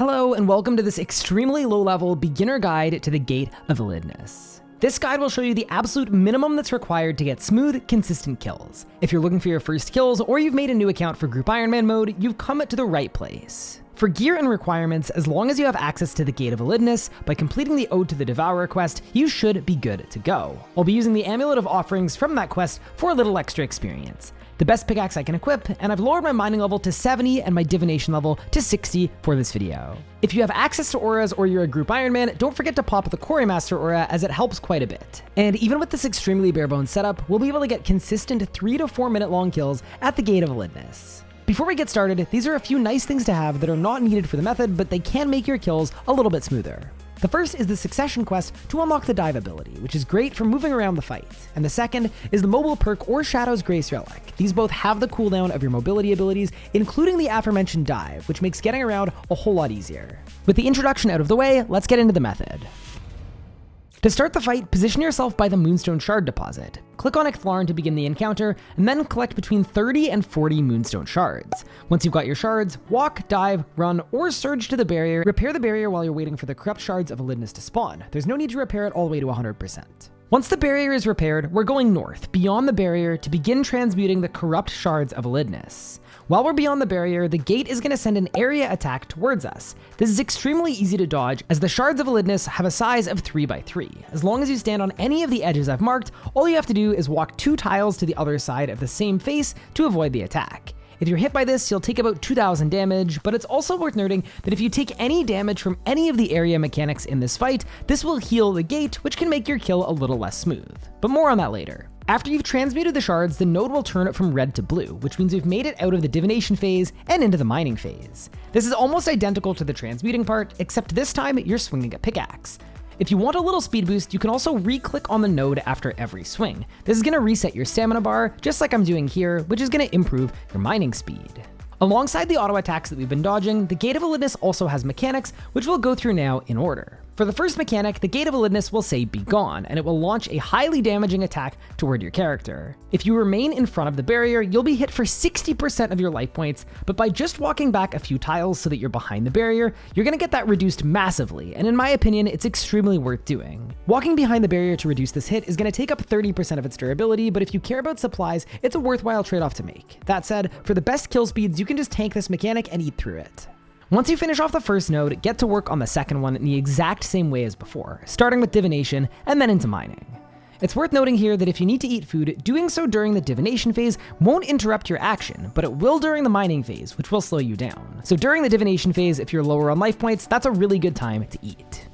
Hello and welcome to this extremely low-level beginner guide to the Gate of Elidinis. This guide will show you the absolute minimum that's required to get smooth, consistent kills. If you're looking for your first kills or you've made a new account for Group Iron Man mode, you've come to the right place. For gear and requirements, as long as you have access to the Gate of Elidinis, by completing the Ode to the Devourer quest, you should be good to go. I'll be using the Amulet of Offerings from that quest for a little extra experience. The best pickaxe I can equip, and I've lowered my mining level to 70 and my divination level to 60 for this video. If you have access to auras or you're a Group Iron Man, don't forget to pop the Quarry Master aura as it helps quite a bit. And even with this extremely bare bones setup, we'll be able to get consistent 3 to 4 minute long kills at the Gate of Elidinis. Before we get started, these are a few nice things to have that are not needed for the method, but they can make your kills a little bit smoother. The first is the Succession quest to unlock the Dive ability, which is great for moving around the fight. And the second is the Mobile perk or Shadow's Grace relic. These both have the cooldown of your mobility abilities, including the aforementioned Dive, which makes getting around a whole lot easier. With the introduction out of the way, let's get into the method. To start the fight, position yourself by the Moonstone Shard deposit. Click on Ecthlarn to begin the encounter, and then collect between 30 and 40 Moonstone Shards. Once you've got your shards, walk, dive, run, or surge to the barrier. Repair the barrier while you're waiting for the Corrupt Shards of Elidinis to spawn. There's no need to repair it all the way to 100%. Once the barrier is repaired, we're going north, beyond the barrier, to begin transmuting the Corrupt Shards of Elidinis. While we're beyond the barrier, the gate is going to send an area attack towards us. This is extremely easy to dodge, as the Shards of Elidinis have a size of 3 by 3. As long as you stand on any of the edges I've marked, all you have to do is walk 2 tiles to the other side of the same face to avoid the attack. If you're hit by this, you'll take about 2,000 damage, but it's also worth noting that if you take any damage from any of the area mechanics in this fight, this will heal the gate, which can make your kill a little less smooth. But more on that later. After you've transmuted the shards, the node will turn it from red to blue, which means we've made it out of the divination phase and into the mining phase. This is almost identical to the transmuting part, except this time you're swinging a pickaxe. If you want a little speed boost, you can also re-click on the node after every swing. This is going to reset your stamina bar, just like I'm doing here, which is going to improve your mining speed. Alongside the auto attacks that we've been dodging, the Gate of Elidinis also has mechanics, which we'll go through now in order. For the first mechanic, the Gate of Elidinis will say "Be gone," and it will launch a highly damaging attack toward your character. If you remain in front of the barrier, you'll be hit for 60% of your life points, but by just walking back a few tiles so that you're behind the barrier, you're going to get that reduced massively, and in my opinion, it's extremely worth doing. Walking behind the barrier to reduce this hit is going to take up 30% of its durability, but if you care about supplies, it's a worthwhile trade-off to make. That said, for the best kill speeds, you can just tank this mechanic and eat through it. Once you finish off the first node, get to work on the second one in the exact same way as before, starting with divination and then into mining. It's worth noting here that if you need to eat food, doing so during the divination phase won't interrupt your action, but it will during the mining phase, which will slow you down. So during the divination phase, if you're lower on life points, that's a really good time to eat.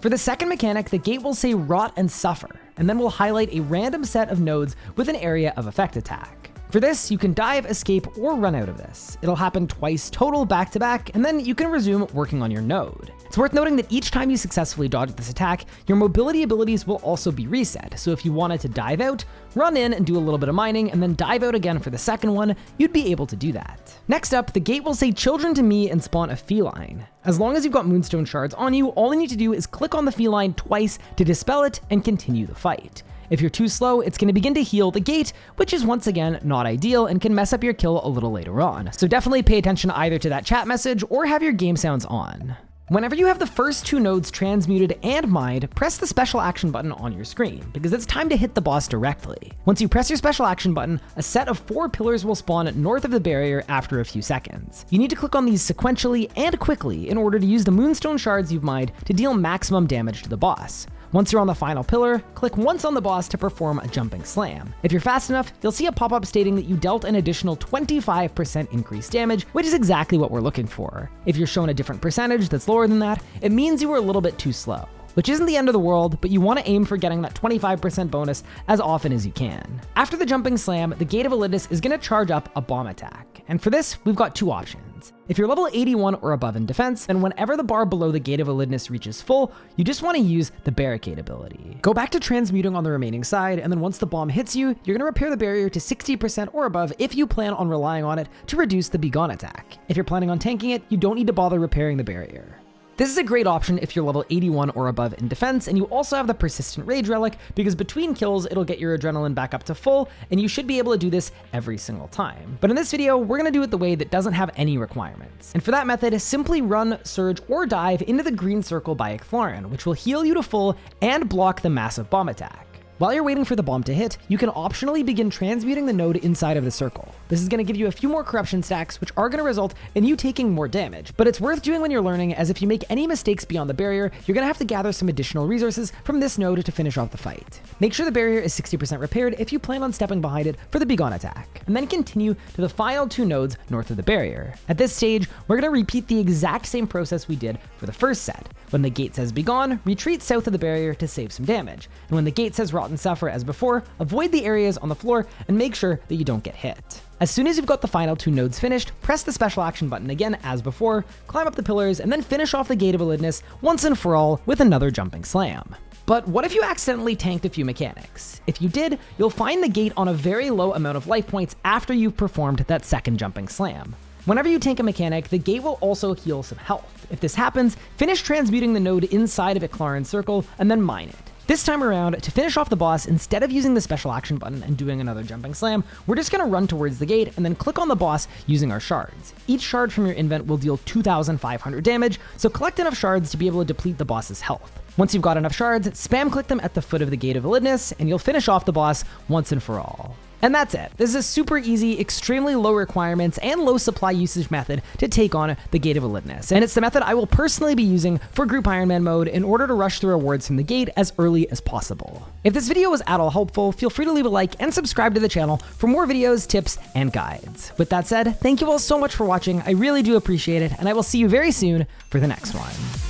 For the second mechanic, the gate will say "Rot and Suffer," and then we'll highlight a random set of nodes with an area of effect attack. For this, you can dive, escape, or run out of this. It'll happen twice total back to back, and then you can resume working on your node. It's worth noting that each time you successfully dodge this attack, your mobility abilities will also be reset. So if you wanted to dive out, run in and do a little bit of mining, and then dive out again for the second one, you'd be able to do that. Next up, the gate will say "Children to me" and spawn a feline. As long as you've got Moonstone Shards on you, all you need to do is click on the feline twice to dispel it and continue the fight. If you're too slow, it's going to begin to heal the gate, which is once again not ideal and can mess up your kill a little later on. So definitely pay attention either to that chat message or have your game sounds on. Whenever you have the first 2 nodes transmuted and mined, press the special action button on your screen, because it's time to hit the boss directly. Once you press your special action button, a set of 4 pillars will spawn north of the barrier after a few seconds. You need to click on these sequentially and quickly in order to use the Moonstone Shards you've mined to deal maximum damage to the boss. Once you're on the final pillar, click once on the boss to perform a jumping slam. If you're fast enough, you'll see a pop-up stating that you dealt an additional 25% increased damage, which is exactly what we're looking for. If you're shown a different percentage that's lower than that, it means you were a little bit too slow. Which isn't the end of the world, but you want to aim for getting that 25% bonus as often as you can. After the jumping slam, the Gate of Elidinis is going to charge up a bomb attack. And for this, we've got 2 options. If you're level 81 or above in defense, then whenever the bar below the Gate of Elidinis reaches full, you just want to use the barricade ability. Go back to transmuting on the remaining side, and then once the bomb hits you, you're going to repair the barrier to 60% or above if you plan on relying on it to reduce the Be Gone attack. If you're planning on tanking it, you don't need to bother repairing the barrier. This is a great option if you're level 81 or above in defense, and you also have the persistent rage relic, because between kills it'll get your adrenaline back up to full, and you should be able to do this every single time. But in this video, we're gonna do it the way that doesn't have any requirements. And for that method, simply run, surge, or dive into the green circle by Ecthelion, which will heal you to full and block the massive bomb attack. While you're waiting for the bomb to hit, you can optionally begin transmuting the node inside of the circle. This is going to give you a few more corruption stacks, which are going to result in you taking more damage, but it's worth doing when you're learning, as if you make any mistakes beyond the barrier, you're going to have to gather some additional resources from this node to finish off the fight. Make sure the barrier is 60% repaired if you plan on stepping behind it for the Begone attack, and then continue to the final 2 nodes north of the barrier. At this stage, we're going to repeat the exact same process we did for the first set. When the gate says Begone, retreat south of the barrier to save some damage, and when the gate says Rot and Suffer as before, avoid the areas on the floor and make sure that you don't get hit. As soon as you've got the final 2 nodes finished, press the special action button again as before, climb up the pillars, and then finish off the Gate of Elidinis once and for all with another jumping slam. But what if you accidentally tanked a few mechanics? If you did, you'll find the gate on a very low amount of life points after you've performed that second jumping slam. Whenever you tank a mechanic, the gate will also heal some health. If this happens, finish transmuting the node inside of Ecthelion circle and then mine it. This time around, to finish off the boss, instead of using the special action button and doing another jumping slam, we're just going to run towards the gate and then click on the boss using our shards. Each shard from your invent will deal 2,500 damage, so collect enough shards to be able to deplete the boss's health. Once you've got enough shards, spam click them at the foot of the Gate of Elidinis, and you'll finish off the boss once and for all. And that's it. This is a super easy, extremely low requirements, and low supply usage method to take on the Gate of Elidinis. And it's the method I will personally be using for Group Ironman mode in order to rush the rewards from the gate as early as possible. If this video was at all helpful, feel free to leave a like and subscribe to the channel for more videos, tips, and guides. With that said, thank you all so much for watching. I really do appreciate it, and I will see you very soon for the next one.